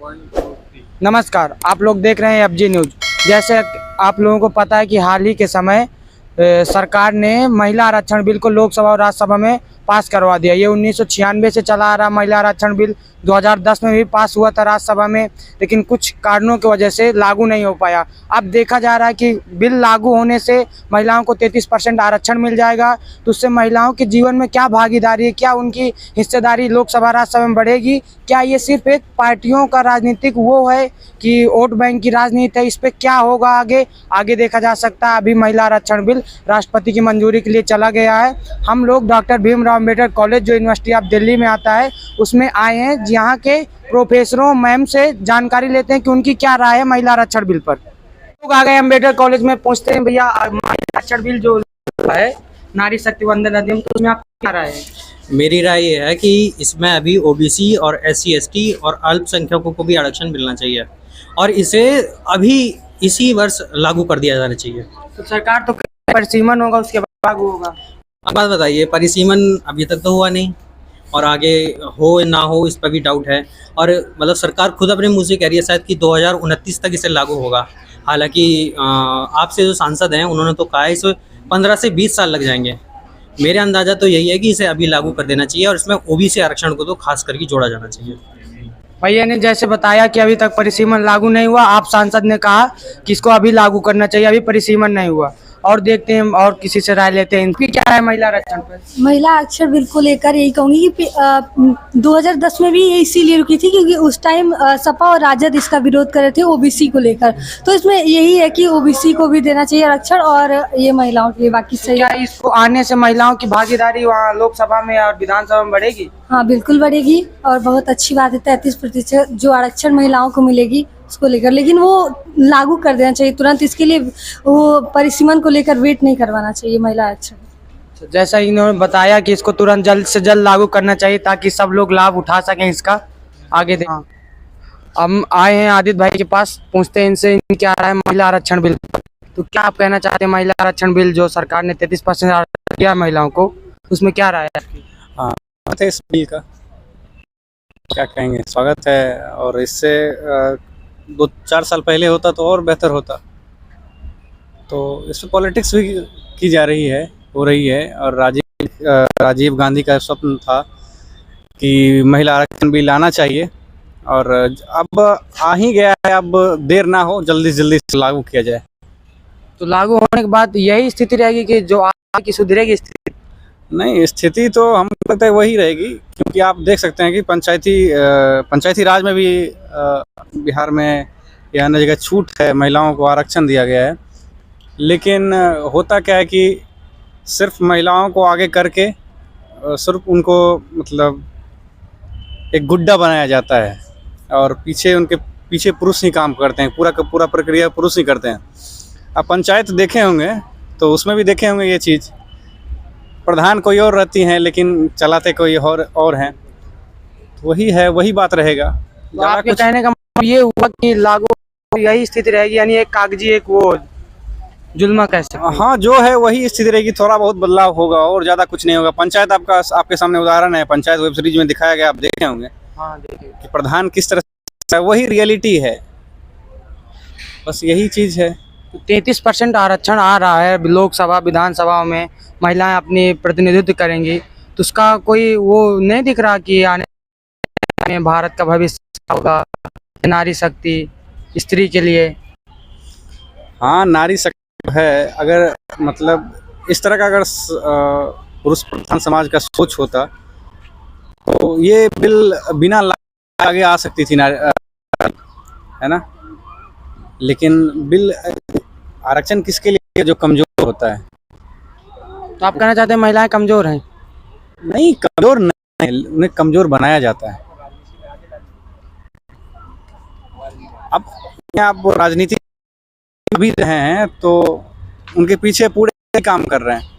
नमस्कार, आप लोग देख रहे हैं एफजी न्यूज। जैसे आप लोगों को पता है कि हाल ही के समय सरकार ने महिला आरक्षण बिल को लोकसभा और राज्यसभा में पास करवा दिया। ये 1996 से चला आ रहा महिला आरक्षण बिल 2010 में भी पास हुआ था राज्यसभा में, लेकिन कुछ कारणों की वजह से लागू नहीं हो पाया। अब देखा जा रहा है कि बिल लागू होने से महिलाओं को 33% आरक्षण मिल जाएगा, तो उससे महिलाओं के जीवन में क्या भागीदारी है, क्या उनकी हिस्सेदारी लोकसभा राज्यसभा में बढ़ेगी? क्या ये सिर्फ एक पार्टियों का राजनीतिक वो है कि वोट बैंक की राजनीति है? इस पर क्या होगा आगे देखा जा सकता है। अभी महिला आरक्षण बिल राष्ट्रपति की मंजूरी के लिए चला गया है। हम लोग डॉक्टर भीमराव अम्बेडकर कॉलेज, जो यूनिवर्सिटी ऑफ दिल्ली में आता है, उसमें आए हैं, यहाँ के प्रोफेसरों मैम से जानकारी लेते हैं कि उनकी क्या राय है महिला आरक्षण बिल पर। लोग आ गए अम्बेडकर कॉलेज में, पूछते हैं भैया महिला आरक्षण बिल जो है नारी शक्ति वंदन अधिनियम, तो उसमें आपकी क्या राय है? मेरी राय ये है कि इसमें अभी ओबीसी और एससी एसटी और अल्पसंख्यकों को भी आरक्षण मिलना चाहिए और इसे अभी इसी वर्ष लागू कर दिया जाना चाहिए। तो सरकार तो परिसीमन होगा, उसके बाद लागू होगा। अब बात बताइए, परिसीमन अभी तक तो हुआ नहीं और आगे हो ना हो इस पर भी डाउट है। और मतलब सरकार खुद अपने मुंह से कह रही है शायद कि 2029 तक इसे लागू होगा। हालांकि आपसे जो सांसद हैं उन्होंने तो कहा है इसमें 15 से 20 साल लग जाएंगे। मेरे अंदाजा तो यही है कि इसे अभी लागू कर देना चाहिए और इसमें ओबीसी आरक्षण को तो खास करके जोड़ा जाना चाहिए। भैया ने जैसे बताया कि अभी तक परिसीमन लागू नहीं हुआ, आप सांसद ने कहा कि इसको अभी लागू करना चाहिए, अभी परिसीमन नहीं हुआ। और देखते हैं और किसी से राय लेते हैं, इनकी क्या है महिला आरक्षण पर? महिला आरक्षण बिल को लेकर यही कहूंगी कि 2010 में भी ये इसीलिए रुकी थी क्योंकि उस टाइम सपा और राजद इसका विरोध कर रहे थे ओबीसी को लेकर। तो इसमें यही है कि ओबीसी को भी देना चाहिए आरक्षण और ये महिलाओं के लिए बाकी सही। क्या इसको आने से महिलाओं की भागीदारी वहाँ लोकसभा में और विधानसभा में बढ़ेगी? हाँ, बिल्कुल बढ़ेगी और बहुत अच्छी बात है। 33% जो आरक्षण महिलाओं को मिलेगी उसको लेकर, लेकिन वो लागू कर देना चाहिए तुरंत। इसके लिए वो परिसीमन को लेकर वेट नहीं करवाना चाहिए महिला आरक्षण। जैसा इन्होंने बताया कि इसको तुरंत जल्द से जल्द लागू करना चाहिए ताकि सब लोग लाभ उठा सकें इसका। आगे दें, हम आए हैं आदित्य भाई के पास, पूछते हैं इनसे क्या राय है महिला आरक्षण बिल। तो क्या आप कहना चाहते हैं महिला आरक्षण बिल जो सरकार ने 33% आरक्षण दिया महिलाओं को, उसमें क्या राय है आपकी? हाँ, इस बिल का क्या कहेंगे, स्वागत है। और इससे 2-4 साल पहले होता तो और बेहतर होता। तो इसमें पॉलिटिक्स भी की जा रही है, हो रही है। और राजीव गांधी का स्वप्न था कि महिला आरक्षण बिल आना चाहिए और अब आ ही गया है। अब देर ना हो, जल्दी से जल्दी लागू किया जाए। तो लागू होने के बाद यही स्थिति रहेगी कि जो आगे की सुधरेगी स्थिति? नहीं, स्थिति तो हम लगता है वही रहेगी, क्योंकि आप देख सकते हैं कि पंचायती राज में भी बिहार में या अन्य जगह छूट है, महिलाओं को आरक्षण दिया गया है। लेकिन होता क्या है कि सिर्फ महिलाओं को आगे करके सिर्फ उनको मतलब एक गुड्डा बनाया जाता है और उनके पीछे पुरुष ही काम करते हैं। पूरा का पूरा प्रक्रिया पुरुष ही करते हैं। आप पंचायत देखे होंगे तो उसमें भी देखे होंगे ये चीज़, प्रधान कोई और रहती हैं लेकिन चलाते कोई और हैं। तो वही है, वही बात रहेगा। तो आपके कहने का मतलब ये हुआ कि लागू यही स्थिति रहेगी, यानी एक कागजी एक वो जुल्म कैसे? हाँ, जो है वही स्थिति रहेगी। थोड़ा बहुत बदलाव होगा और ज़्यादा कुछ नहीं होगा। पंचायत आपके सामने उदाहरण है, पंचायत वेब सीरीज में दिखाया गया, आप देखे होंगे। हाँ, देखिए कि प्रधान किस तरह से, वही रियलिटी है, बस यही चीज़ है। 33% आरक्षण आ रहा है लोकसभा विधानसभा में, महिलाएं अपनी प्रतिनिधित्व करेंगी, तो उसका कोई वो नहीं दिख रहा कि आने में भारत का भविष्य होगा, नारी शक्ति स्त्री के लिए? हाँ, नारी शक्ति है। अगर मतलब इस तरह का अगर पुरुष प्रधान समाज का सोच होता तो ये बिल बिना आगे आ सकती थी, है ना। लेकिन बिल आरक्षण किसके लिए? जो कमजोर होता है। तो आप कहना चाहते हैं महिलाएं कमजोर हैं? नहीं, कमजोर नहीं, उन्हें कमजोर बनाया जाता है। अब आप राजनीति भी रहे हैं तो उनके पीछे पूरे काम कर रहे हैं,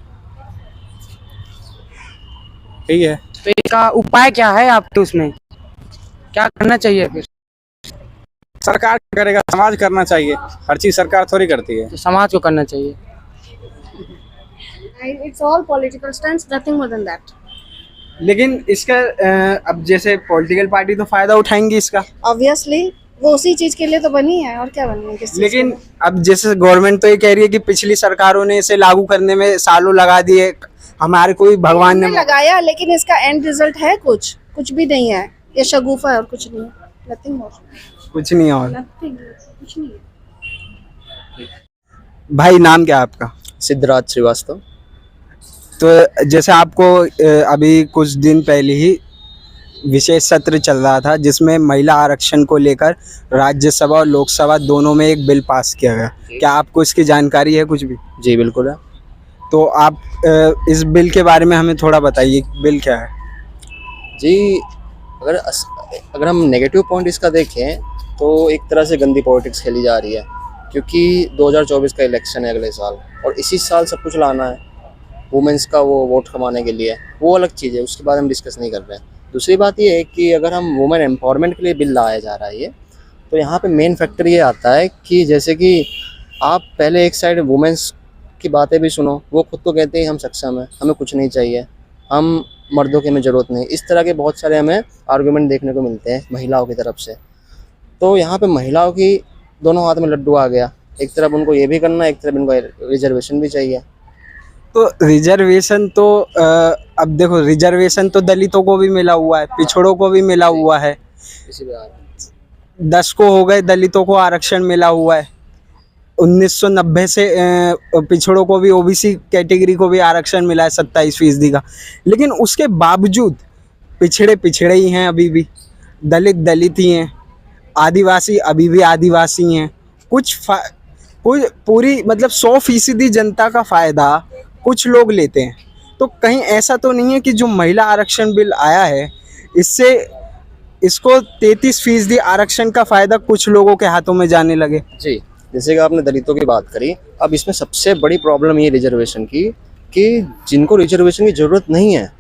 यही है। तो इसका उपाय क्या है आपके, उसमें क्या करना चाहिए? फिर सरकार करेगा, समाज करना चाहिए। हर चीज सरकार थोड़ी करती है। तो समाज को करना चाहिए। It's all political stance, nothing more than that. लेकिन इसका अब जैसे पॉलिटिकल पार्टी तो फायदा उठाएंगी इसका, ऑब्वियसली वो उसी चीज के लिए तो बनी है, और क्या बनी है, किस चीज लेकिन के लिए? अब जैसे गवर्नमेंट तो ये कह रही है कि पिछली सरकारों ने इसे लागू करने में सालों लगा दिए, हमारे कोई भगवान ने हमने लगाया, लेकिन इसका एंड रिजल्ट है कुछ भी नहीं है, ये शगुफा है और कुछ नहीं है, नथिंग मोर, कुछ नहीं और। नथिंग, कुछ नहीं है। भाई नाम क्या है आपका? सिद्धराज श्रीवास्तव। तो जैसे आपको अभी कुछ दिन पहले ही विशेष सत्र चल रहा था जिसमें महिला आरक्षण को लेकर राज्यसभा और लोकसभा दोनों में एक बिल पास किया गया, क्या आपको इसकी जानकारी है कुछ भी? जी बिल्कुल है। तो आप इस बिल के बारे में हमें थोड़ा बताइए, बिल क्या है? जी अगर हम नेगेटिव पॉइंट इसका देखें तो एक तरह से गंदी पॉलिटिक्स खेली जा रही है, क्योंकि 2024 का इलेक्शन है अगले साल, और इसी साल सब कुछ लाना है वुमेंस का वो वोट कमाने के लिए, वो अलग चीज़ है, उसके बारे में हम डिस्कस नहीं कर रहे हैं। दूसरी बात ये है कि अगर हम वुमेन एम्पावरमेंट के लिए बिल लाया जा रहा है ये, तो यहाँ पे मेन फैक्टर ये आता है कि जैसे कि आप पहले एक साइड वुमेंस की बातें भी सुनो, वो खुद तो कहते हैं हम सक्षम हैं, हमें कुछ नहीं चाहिए, हम मर्दों की हमें ज़रूरत नहीं, इस तरह के बहुत सारे हमें आर्गूमेंट देखने को मिलते हैं महिलाओं की तरफ से। तो यहाँ पे महिलाओं की दोनों हाथ में लड्डू आ गया, एक तरफ उनको ये भी करना है, एक तरफ इनको रिजर्वेशन भी चाहिए। तो रिजर्वेशन तो अब देखो, रिजर्वेशन तो दलितों को भी मिला हुआ है, पिछड़ों को भी मिला हुआ है, इसी बात 10 को हो गए दलितों को आरक्षण मिला हुआ है, 1990 से पिछड़ों को भी, ओबीसी कैटेगरी को भी आरक्षण मिला है 27% का, लेकिन उसके बावजूद पिछड़े ही हैं अभी भी, दलित ही हैं, आदिवासी अभी भी आदिवासी हैं, कुछ पूरी मतलब 100% जनता का फ़ायदा कुछ लोग लेते हैं। तो कहीं ऐसा तो नहीं है कि जो महिला आरक्षण बिल आया है इससे इसको 33% आरक्षण का फ़ायदा कुछ लोगों के हाथों में जाने लगे? जी, जैसे कि आपने दलितों की बात करी, अब इसमें सबसे बड़ी प्रॉब्लम ये रिजर्वेशन की कि जिनको रिजर्वेशन की ज़रूरत नहीं है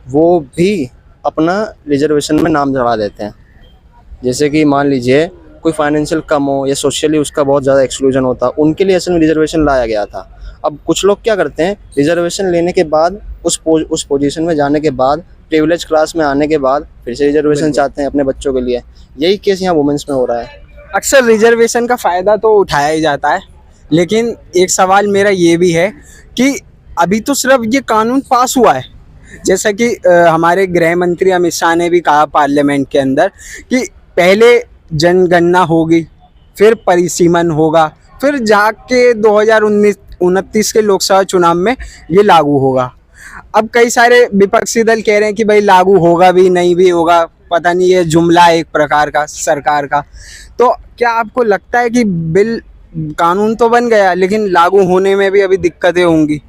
वो भी अपना रिजर्वेशन में नाम चढ़ा देते हैं। जैसे कि मान लीजिए कोई फाइनेंशियल कम हो या सोशली उसका बहुत ज़्यादा एक्सक्लूजन होता, उनके लिए असल में रिजर्वेशन लाया गया था। अब कुछ लोग क्या करते हैं, रिजर्वेशन लेने के बाद उस पोजीशन में जाने के बाद, प्रिविलेज क्लास में आने के बाद फिर से रिजर्वेशन चाहते हैं अपने बच्चों के लिए। यही केस यहाँ वुमेन्स में हो रहा है। अक्सर रिजर्वेशन का फ़ायदा तो उठाया ही जाता है, लेकिन एक सवाल मेरा ये भी है कि अभी तो सिर्फ ये कानून पास हुआ है, जैसा कि हमारे गृह मंत्री अमित शाह ने भी कहा पार्लियामेंट के अंदर कि पहले जनगणना होगी, फिर परिसीमन होगा, फिर जाके 2029 के लोकसभा चुनाव में ये लागू होगा। अब कई सारे विपक्षी दल कह रहे हैं कि भाई लागू होगा भी नहीं भी होगा, पता नहीं, ये जुमला एक प्रकार का सरकार का। तो क्या आपको लगता है कि बिल, कानून तो बन गया लेकिन लागू होने में भी अभी दिक्कतें होंगी?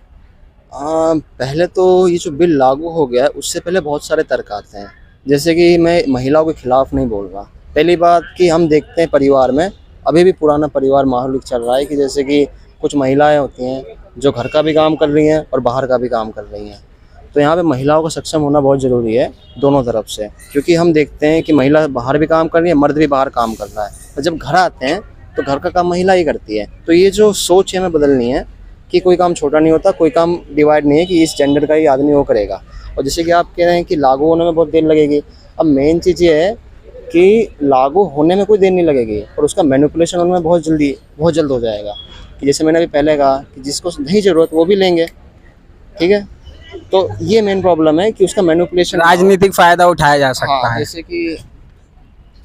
पहले तो ये जो बिल लागू हो गया है उससे पहले बहुत सारे तर्क आते हैं। जैसे कि मैं महिलाओं के खिलाफ नहीं बोल रहा। पहली बात कि हम देखते हैं परिवार में अभी भी पुराना परिवार माहौल चल रहा है कि जैसे कि कुछ महिलाएं होती हैं जो घर का भी काम कर रही हैं और बाहर का भी काम कर रही हैं। तो यहाँ पे महिलाओं का सक्षम होना बहुत ज़रूरी है दोनों तरफ से, क्योंकि हम देखते हैं कि महिला बाहर भी काम कर रही है, मर्द भी बाहर काम कर रहा है, तो जब घर आते हैं तो घर का काम महिला ही करती है। तो ये जो सोच है हमें बदलनी है कि कोई काम छोटा नहीं होता, कोई काम डिवाइड नहीं है कि इस जेंडर का ही आदमी वो करेगा। और जैसे कि आप कह रहे हैं कि लागू होने में बहुत देर लगेगी, अब मेन चीज़ ये है कि लागू होने में कोई देर नहीं लगेगी और उसका मैनिपुलेशन होने में बहुत जल्द हो जाएगा। कि जैसे मैंने अभी पहले कहा कि जिसको नहीं ज़रूरत वो भी लेंगे, ठीक है। तो ये मेन प्रॉब्लम है कि उसका मैनिपुलेशन, राजनीतिक फ़ायदा उठाया जा सकता है।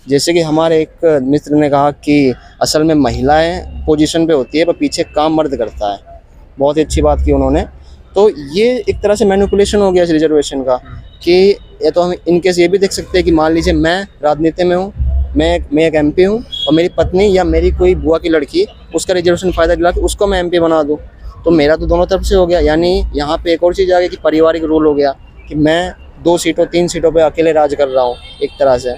जैसे कि हमारे एक मित्र ने कहा कि असल में महिलाएं पोजीशन पे होती है पर पीछे काम मर्द करता है। बहुत ही अच्छी बात की उन्होंने। तो ये एक तरह से मैनिपुलेशन हो गया इस रिजर्वेशन का कि ये तो हम इनकेस ये भी देख सकते हैं कि मान लीजिए मैं राजनीति में हूँ, मैं एक एमपी हूँ और मेरी पत्नी या मेरी कोई बुआ की लड़की उसका रिजर्वेशन फ़ायदा दिला के उसको मैं एमपी बना दूँ, तो मेरा तो दोनों तरफ से हो गया। यानी यहाँ पे एक और चीज़ आ गई कि पारिवारिक रूल हो गया कि मैं 2 सीटों 3 सीटों पे अकेले राज कर रहा हूँ एक तरह से।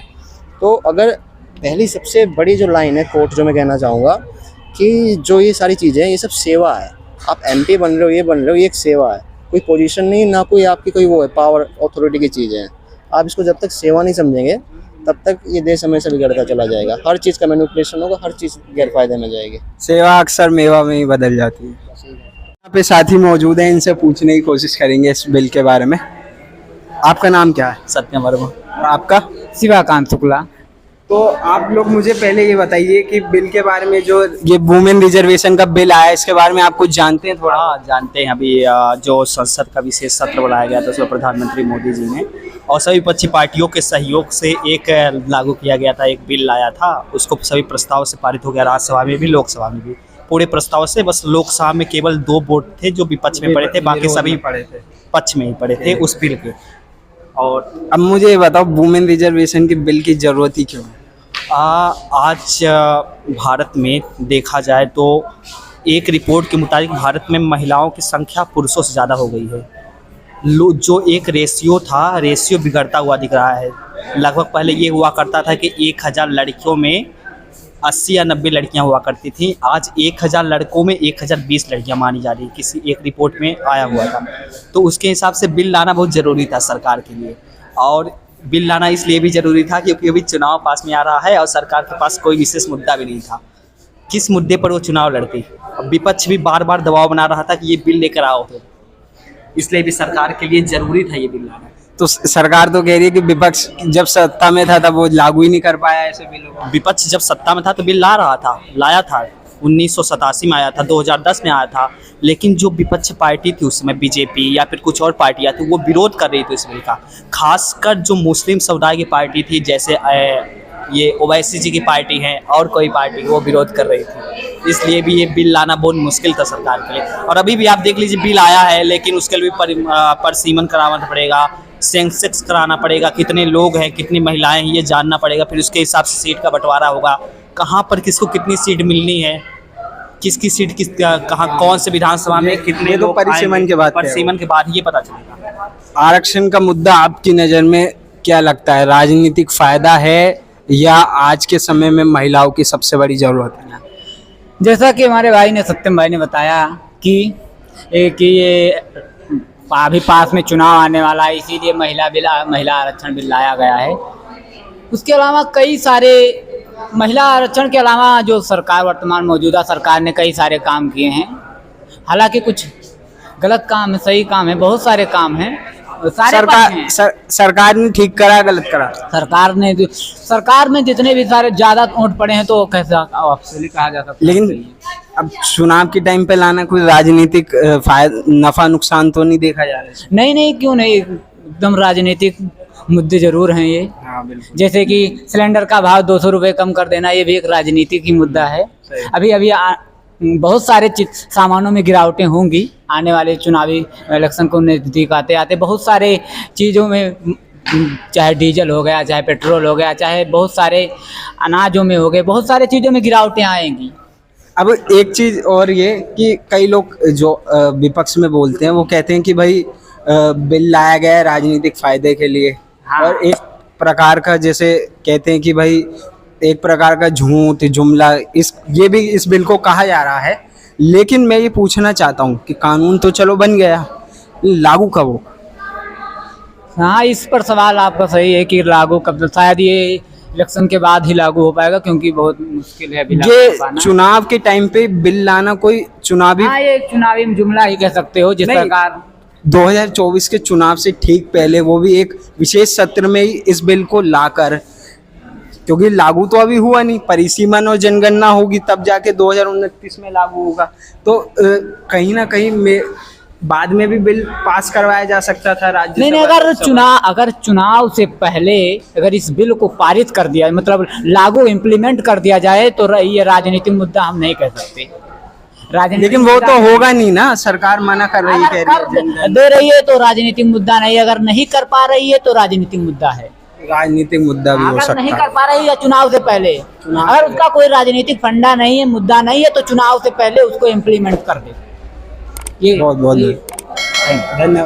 तो अगर पहली सबसे बड़ी जो लाइन है कोर्ट, जो मैं कहना चाहूँगा कि जो ये सारी चीज़ें ये सब सेवा है। आप एमपी बन रहे हो, ये बन रहे हो, ये एक सेवा है, कोई पोजीशन नहीं, ना कोई आपकी कोई वो है पावर अथॉरिटी की चीज़ें हैं। आप इसको जब तक सेवा नहीं समझेंगे तब तक ये देश हमेशा बिगड़ता चला जाएगा। हर चीज़ का मैनिपुलेशन होगा, हर चीज़ गैरफायदे में जाएगी। सेवा अक्सर मेवा में ही बदल जाती है। यहाँ पे साथी मौजूद हैं, इनसे पूछने की कोशिश करेंगे इस बिल के बारे में। आपका नाम क्या है? सत्यम वर्मा। और आपका? शिवाकांत शुक्ला। तो आप लोग मुझे पहले ये बताइए कि बिल के बारे में, जो ये वुमेन रिजर्वेशन का बिल आया है, इसके बारे में आप कुछ जानते हैं थोड़ा? हाँ, जानते हैं। अभी जो संसद का विशेष सत्र बुलाया गया था उसमें प्रधानमंत्री मोदी जी ने और सभी विपक्षी पार्टियों के सहयोग से एक लागू किया गया था, एक बिल लाया था। उसको सभी प्रस्ताव से पारित हो गया, राज्यसभा में भी लोकसभा में भी। पूरे प्रस्ताव से बस लोकसभा में केवल 2 वोट थे जो विपक्ष में पड़े थे, बाकी सभी पक्ष में ही पड़े थे उस बिल के। और अब मुझे ये बताओ, वुमेन रिजर्वेशन के बिल की जरूरत ही क्यों है? आज भारत में देखा जाए तो एक रिपोर्ट के मुताबिक भारत में महिलाओं की संख्या पुरुषों से ज़्यादा हो गई है। जो एक रेशियो था, रेशियो बिगड़ता हुआ दिख रहा है। लगभग पहले ये हुआ करता था कि 1000 लड़कियों में 80 या 90 लड़कियां हुआ करती थी। आज 1000 लड़कों में 1020 लड़कियां मानी जा रही है, किसी एक रिपोर्ट में आया हुआ था। तो उसके हिसाब से बिल लाना बहुत ज़रूरी था सरकार के लिए। और बिल लाना इसलिए भी ज़रूरी था क्योंकि अभी चुनाव पास में आ रहा है और सरकार के पास कोई विशेष मुद्दा भी नहीं था। किस मुद्दे पर वो चुनाव लड़ती? अब विपक्ष भी बार बार दबाव बना रहा था कि ये बिल लेकर आओ, तो इसलिए भी सरकार के लिए ज़रूरी था ये बिल लाना। तो सरकार तो कह रही है कि विपक्ष जब सत्ता में था तब वो लागू ही नहीं कर पाया ऐसे बिलों को। विपक्ष जब सत्ता में था तो बिल लाया था 1987 में आया था, 2010 में आया था। लेकिन जो विपक्ष पार्टी थी उस समय, बीजेपी या फिर कुछ और पार्टियां थी, वो विरोध कर रही थी इस बिल का। खासकर जो मुस्लिम समुदाय की पार्टी थी, जैसे ये ओवैसी जी की पार्टी है और कोई पार्टी, वो विरोध कर रही थी। इसलिए भी ये बिल लाना बहुत मुश्किल था सरकार के लिए। और अभी भी आप देख लीजिए, बिल आया है लेकिन उसके लिए परिसीमन कराना पड़ेगा, सेंसेक्स कराना पड़ेगा, कितने लोग हैं कितनी महिलाएं हैं ये जानना पड़ेगा। फिर उसके हिसाब से सीट का बंटवारा होगा, कहाँ पर किसको कितनी सीट मिलनी है, किसकी सीट कहाँ कौन से विधानसभा में कितने लोग परिसीमन के बाद परिसीमन के बाद ये पता चलेगा। आरक्षण का मुद्दा आपकी नज़र में क्या लगता है? राजनीतिक फायदा है या आज के समय में महिलाओं की सबसे बड़ी जरूरत है? जैसा कि हमारे भाई ने, सत्यम भाई ने बताया कि ये अभी पास में चुनाव आने वाला है, इसीलिए महिला आरक्षण बिल लाया गया है। उसके अलावा कई सारे महिला आरक्षण के अलावा जो सरकार, वर्तमान मौजूदा सरकार ने कई सारे काम किए हैं। हालांकि कुछ गलत काम है, सही काम है, बहुत सारे काम हैं। सरकार ने ठीक करा, गलत करा? सरकार में जितने भी सारे ज़्यादा वोट पड़े हैं तो कैसे ऑफिशियली कहा जा सकता है। लेकिन अब चुनाव के टाइम पे लाना कोई राजनीतिक नफा नुकसान तो नहीं देखा जा रहा है? नहीं, क्यों नहीं, एकदम राजनीतिक मुद्दे जरूर हैं ये। हाँ, बिल्कुल। जैसे कि सिलेंडर का भाव 200 रुपये कम कर देना, ये भी एक राजनीतिक ही मुद्दा है। अभी बहुत सारे सामानों में गिरावटें होंगी आने वाले चुनावी इलेक्शन को नज़दीक आते बहुत सारे चीज़ों में, चाहे डीजल हो गया, चाहे पेट्रोल हो गया, चाहे बहुत सारे अनाजों में हो गए, बहुत सारे चीज़ों में गिरावटें आएंगी। अब एक चीज़ और ये कि कई लोग जो विपक्ष में बोलते हैं वो कहते हैं कि भाई बिल लाया गया है राजनीतिक फायदे के लिए। हाँ। और एक प्रकार का, जैसे कहते हैं कि भाई एक प्रकार का झूठ जुमला ये भी इस बिल को कहा जा रहा है। लेकिन मैं ये पूछना चाहता हूँ कि कानून तो चलो बन गया, लागू कब हो? हाँ, इस पर सवाल आपका सही है कि लागू कब, शायद ये इलेक्शन के बाद ही लागू हो पाएगा, क्योंकि बहुत मुश्किल है अभी ये चुनाव के टाइम पे बिल लाना कोई चुनावी, हाँ, ये चुनावी जुमला ही कह सकते हो। जिस प्रकार 2024 के चुनाव से ठीक पहले, वो भी एक विशेष सत्र में ही इस बिल को लाकर, क्योंकि लागू तो अभी हुआ नहीं, परिसीमन और जनगणना होगी तब जाके 2029 में लागू होगा। तो कहीं ना कहीं बाद में भी बिल पास करवाया जा सकता था राज्य। नहीं, अगर चुनाव से पहले अगर इस बिल को पारित कर दिया, मतलब लागू इम्प्लीमेंट कर दिया जाए, तो ये राजनीतिक मुद्दा हम नहीं कह सकते। लेकिन वो तो होगा नहीं ना, सरकार मना कर रही है, दे रही है तो राजनीतिक मुद्दा नहीं, अगर नहीं कर पा रही है तो राजनीतिक मुद्दा है। राजनीतिक मुद्दा भी हो सकता है। नहीं कर पा रही है चुनाव से पहले, अगर उसका कोई राजनीतिक फंडा नहीं है, मुद्दा नहीं है, तो चुनाव से पहले उसको इम्प्लीमेंट कर दे। ये बहुत धन्यवाद।